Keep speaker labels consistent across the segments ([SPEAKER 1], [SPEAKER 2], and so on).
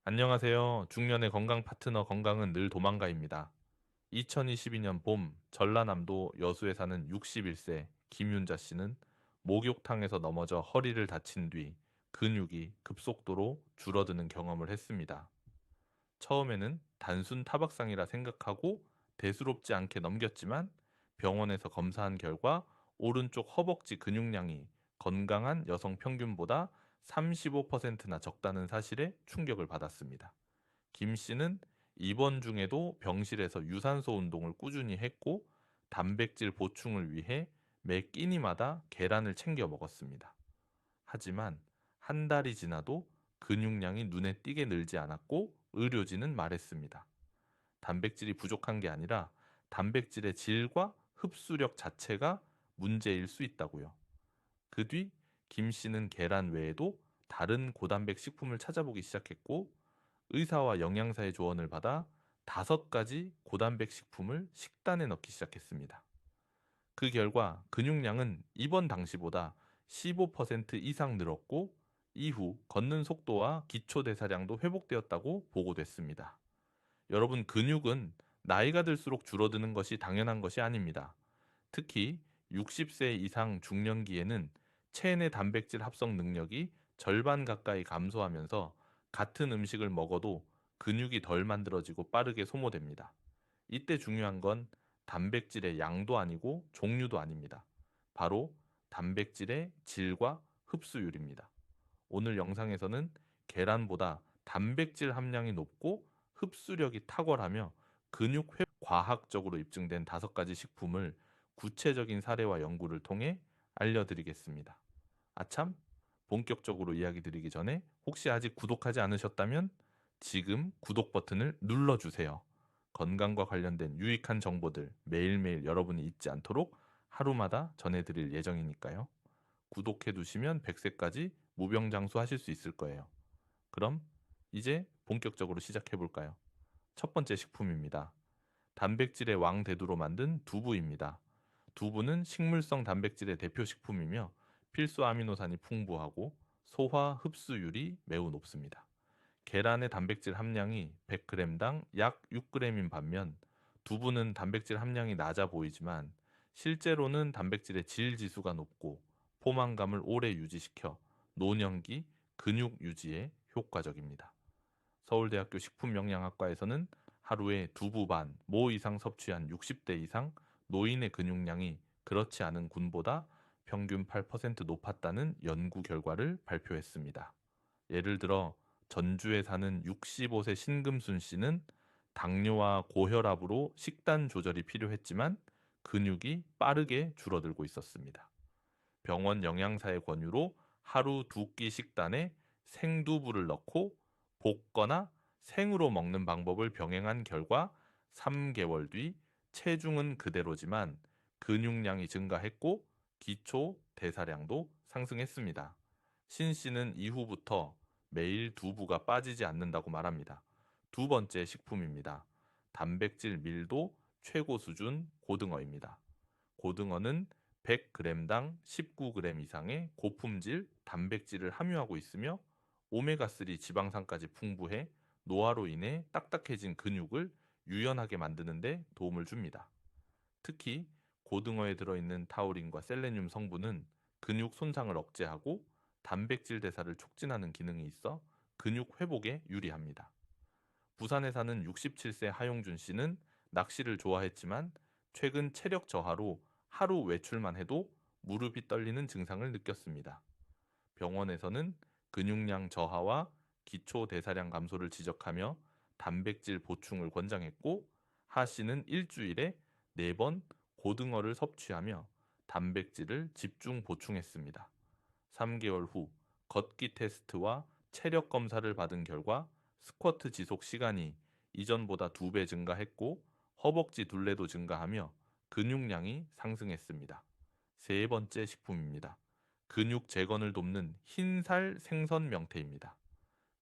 [SPEAKER 1] 안녕하세요. 중년의 건강 파트너 건강은 늘 도망가입니다. 2022년 봄 전라남도 여수에 사는 61세 김윤자 씨는 목욕탕에서 넘어져 허리를 다친 뒤 근육이 급속도로 줄어드는 경험을 했습니다. 처음에는 단순 타박상이라 생각하고 대수롭지 않게 넘겼지만 병원에서 검사한 결과 오른쪽 허벅지 근육량이 건강한 여성 평균보다 35%나 적다는 사실에 충격을 받았습니다. 김 씨는 입원 중에도 병실에서 유산소 운동을 꾸준히 했고 단백질 보충을 위해 매 끼니마다 계란을 챙겨 먹었습니다. 하지만 한 달이 지나도 근육량이 눈에 띄게 늘지 않았고 의료진은 말했습니다. 단백질이 부족한 게 아니라 단백질의 질과 흡수력 자체가 문제일 수 있다고요. 그 뒤 김 씨는 계란 외에도 다른 고단백 식품을 찾아보기 시작했고 의사와 영양사의 조언을 받아 5가지 고단백 식품을 식단에 넣기 시작했습니다. 그 결과 근육량은 입원 당시보다 15% 이상 늘었고 이후 걷는 속도와 기초 대사량도 회복되었다고 보고됐습니다. 여러분, 근육은 나이가 들수록 줄어드는 것이 당연한 것이 아닙니다. 특히 60세 이상 중년기에는 체내 단백질 합성 능력이 절반 가까이 감소하면서 같은 음식을 먹어도 근육이 덜 만들어지고 빠르게 소모됩니다. 이때 중요한 건 단백질의 양도 아니고 종류도 아닙니다. 바로 단백질의 질과 흡수율입니다. 오늘 영상에서는 계란보다 단백질 함량이 높고 흡수력이 탁월하며 근육 회복 과학적으로 입증된 5가지 식품을 구체적인 사례와 연구를 통해 알려드리겠습니다. 아참, 본격적으로 이야기 드리기 전에 혹시 아직 구독하지 않으셨다면 지금 구독 버튼을 눌러주세요. 건강과 관련된 유익한 정보들 매일매일 여러분이 잊지 않도록 하루마다 전해드릴 예정이니까요. 구독해 두시면 100세까지 무병장수 하실 수 있을 거예요. 그럼 이제 본격적으로 시작해 볼까요? 첫 번째 식품입니다. 단백질의 왕대두로 만든 두부입니다. 두부는 식물성 단백질의 대표 식품이며 필수 아미노산이 풍부하고 소화 흡수율이 매우 높습니다. 계란의 단백질 함량이 100g당 약 6g인 반면 두부는 단백질 함량이 낮아 보이지만 실제로는 단백질의 질 지수가 높고 포만감을 오래 유지시켜 노년기 근육 유지에 효과적입니다. 서울대학교 식품영양학과에서는 하루에 두부 반, 모 이상 섭취한 60대 이상 노인의 근육량이 그렇지 않은 군보다 평균 8% 높았다는 연구 결과를 발표했습니다. 예를 들어 전주에 사는 65세 신금순 씨는 당뇨와 고혈압으로 식단 조절이 필요했지만 근육이 빠르게 줄어들고 있었습니다. 병원 영양사의 권유로 하루 2끼 식단에 생두부를 넣고 볶거나 생으로 먹는 방법을 병행한 결과 3개월 뒤 체중은 그대로지만 근육량이 증가했고 기초 대사량도 상승했습니다. 신 씨는 이후부터 매일 두부가 빠지지 않는다고 말합니다. 두 번째 식품입니다. 단백질 밀도 최고 수준 고등어입니다. 고등어는 100g당 19g 이상의 고품질 단백질을 함유하고 있으며 오메가3 지방산까지 풍부해 노화로 인해 딱딱해진 근육을 유연하게 만드는 데 도움을 줍니다. 특히 고등어에 들어있는 타우린과 셀레늄 성분은 근육 손상을 억제하고 단백질 대사를 촉진하는 기능이 있어 근육 회복에 유리합니다. 부산에 사는 67세 하용준 씨는 낚시를 좋아했지만 최근 체력 저하로 하루 외출만 해도 무릎이 떨리는 증상을 느꼈습니다. 병원에서는 근육량 저하와 기초 대사량 감소를 지적하며 단백질 보충을 권장했고 하 씨는 일주일에 4번 고등어를 섭취하며 단백질을 집중 보충했습니다. 3개월 후 걷기 테스트와 체력 검사를 받은 결과 스쿼트 지속 시간이 이전보다 2배 증가했고 허벅지 둘레도 증가하며 근육량이 상승했습니다. 세 번째 식품입니다. 근육 재건을 돕는 흰살 생선 명태입니다.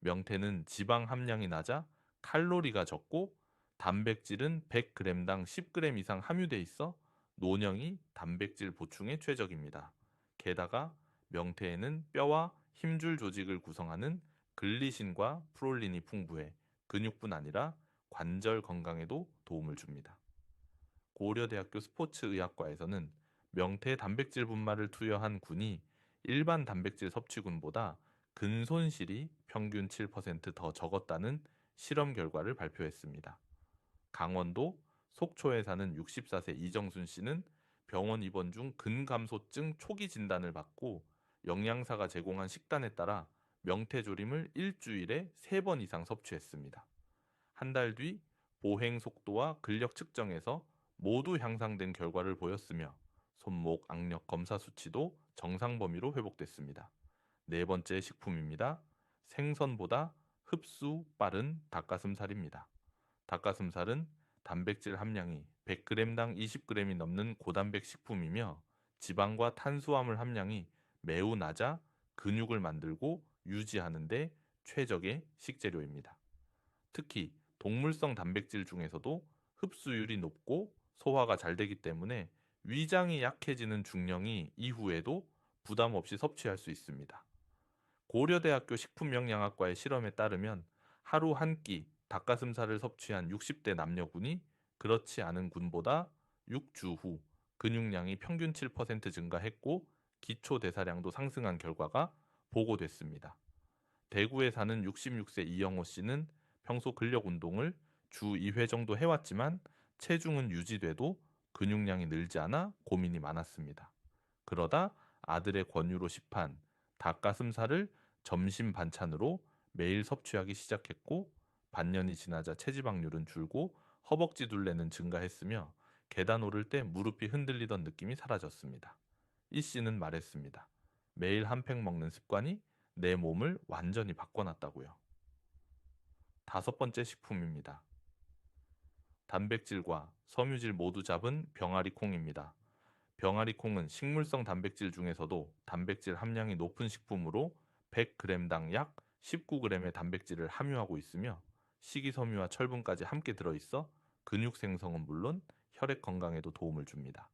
[SPEAKER 1] 명태는 지방 함량이 낮아 칼로리가 적고 단백질은 100g당 10g 이상 함유돼 있어 노령이 단백질 보충에 최적입니다. 게다가 명태에는 뼈와 힘줄 조직을 구성하는 글리신과 프롤린이 풍부해 근육뿐 아니라 관절 건강에도 도움을 줍니다. 고려대학교 스포츠의학과에서는 명태 단백질 분말을 투여한 군이 일반 단백질 섭취군보다 근손실이 평균 7%더 적었다는 실험 결과를 발표했습니다. 강원도 속초에 사는 64세 이정순 씨는 병원 입원 중 근감소증 초기 진단을 받고 영양사가 제공한 식단에 따라 명태조림을 일주일에 3번 이상 섭취했습니다. 한 달 뒤 보행 속도와 근력 측정에서 모두 향상된 결과를 보였으며 손목 악력 검사 수치도 정상 범위로 회복됐습니다. 네 번째 식품입니다. 생선보다 흡수 빠른 닭가슴살입니다. 닭가슴살은 단백질 함량이 100g당 20g이 넘는 고단백 식품이며 지방과 탄수화물 함량이 매우 낮아 근육을 만들고 유지하는 데 최적의 식재료입니다. 특히 동물성 단백질 중에서도 흡수율이 높고 소화가 잘 되기 때문에 위장이 약해지는 중령이 이후에도 부담 없이 섭취할 수 있습니다. 고려대학교 식품영양학과의 실험에 따르면 하루 한 끼 닭가슴살을 섭취한 60대 남녀군이 그렇지 않은 군보다 6주 후 근육량이 평균 7% 증가했고 기초 대사량도 상승한 결과가 보고됐습니다. 대구에 사는 66세 이영호 씨는 평소 근력 운동을 주 2회 정도 해왔지만 체중은 유지돼도 근육량이 늘지 않아 고민이 많았습니다. 그러다 아들의 권유로 시판 닭가슴살을 점심 반찬으로 매일 섭취하기 시작했고 반년이 지나자 체지방률은 줄고 허벅지 둘레는 증가했으며 계단 오를 때 무릎이 흔들리던 느낌이 사라졌습니다. 이 씨는 말했습니다. 매일 한 팩 먹는 습관이 내 몸을 완전히 바꿔놨다고요. 다섯 번째 식품입니다. 단백질과 섬유질 모두 잡은 병아리 콩입니다. 병아리 콩은 식물성 단백질 중에서도 단백질 함량이 높은 식품으로 100g당 약 19g의 단백질을 함유하고 있으며 식이섬유와 철분까지 함께 들어있어 근육 생성은 물론 혈액 건강에도 도움을 줍니다.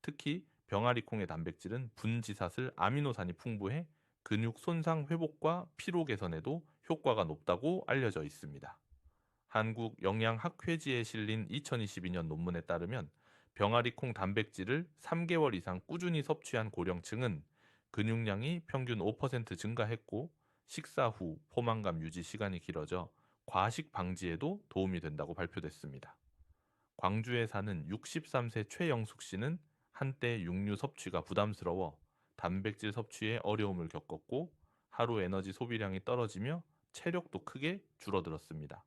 [SPEAKER 1] 특히 병아리 콩의 단백질은 분지사슬 아미노산이 풍부해 근육 손상 회복과 피로 개선에도 효과가 높다고 알려져 있습니다. 한국영양학회지에 실린 2022년 논문에 따르면 병아리 콩 단백질을 3개월 이상 꾸준히 섭취한 고령층은 근육량이 평균 5% 증가했고 식사 후 포만감 유지 시간이 길어져 과식 방지에도 도움이 된다고 발표됐습니다. 광주에 사는 63세 최영숙 씨는 한때 육류 섭취가 부담스러워 단백질 섭취에 어려움을 겪었고 하루 에너지 소비량이 떨어지며 체력도 크게 줄어들었습니다.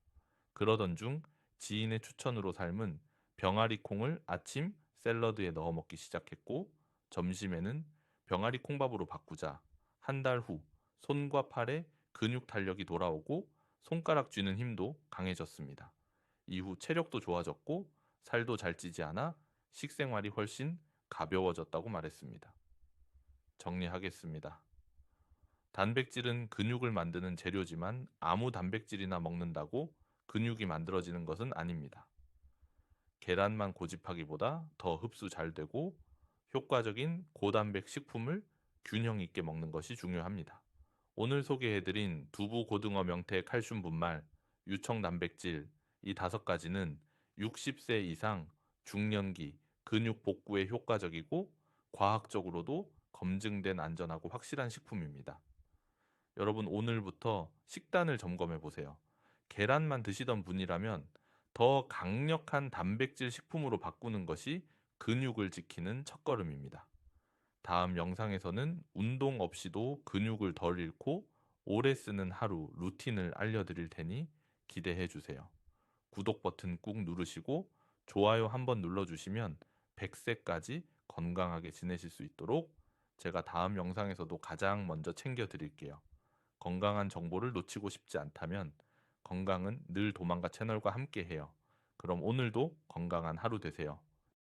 [SPEAKER 1] 그러던 중 지인의 추천으로 삶은 병아리 콩을 아침 샐러드에 넣어 먹기 시작했고 점심에는 병아리 콩밥으로 바꾸자 한 달 후 손과 팔에 근육 탄력이 돌아오고 손가락 쥐는 힘도 강해졌습니다. 이후 체력도 좋아졌고 살도 잘 찌지 않아 식생활이 훨씬 가벼워졌다고 말했습니다. 정리하겠습니다. 단백질은 근육을 만드는 재료지만 아무 단백질이나 먹는다고 근육이 만들어지는 것은 아닙니다. 계란만 고집하기보다 더 흡수 잘 되고 효과적인 고단백 식품을 균형 있게 먹는 것이 중요합니다. 오늘 소개해드린 두부, 고등어, 명태, 칼슘 분말, 유청 단백질 이 5가지는 60세 이상 중년기 근육 복구에 효과적이고 과학적으로도 검증된 안전하고 확실한 식품입니다. 여러분 오늘부터 식단을 점검해 보세요. 계란만 드시던 분이라면 더 강력한 단백질 식품으로 바꾸는 것이 근육을 지키는 첫걸음입니다. 다음 영상에서는 운동 없이도 근육을 덜 잃고 오래 쓰는 하루 루틴을 알려드릴 테니 기대해 주세요. 구독 버튼 꾹 누르시고 좋아요 한번 눌러주시면 100세까지 건강하게 지내실 수 있도록 제가 다음 영상에서도 가장 먼저 챙겨 드릴게요. 건강한 정보를 놓치고 싶지 않다면 건강은 늘 도망가 채널과 함께 해요. 그럼 오늘도 건강한 하루 되세요.